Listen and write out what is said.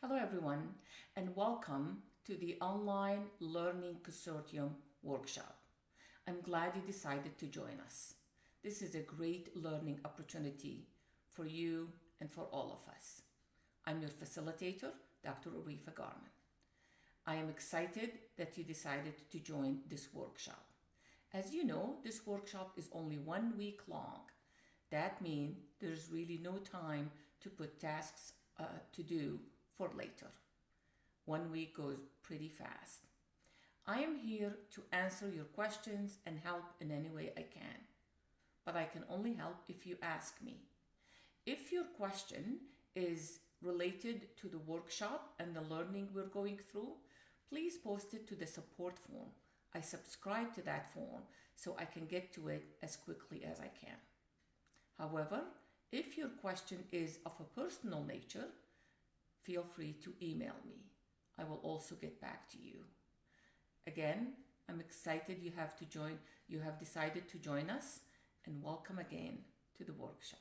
Hello everyone, and welcome to the Online Learning Consortium workshop. I'm glad you decided to join us. This is a great learning opportunity for you and for all of us. I'm your facilitator, Dr. Arifa Garman. I am excited that you decided to join this workshop. As you know, this workshop is only 1 week long. That means there's really no time to put tasks to do for later. 1 week goes pretty fast. I am here to answer your questions and help in any way I can, but I can only help if you ask me. If your question is related to the workshop and the learning we're going through, please post it to the support form. I subscribe to that form so I can get to it as quickly as I can. However, if your question is of a personal nature, feel free to email me. I will also get back to you. Again, I'm excited you have decided to join us, and welcome again to the workshop.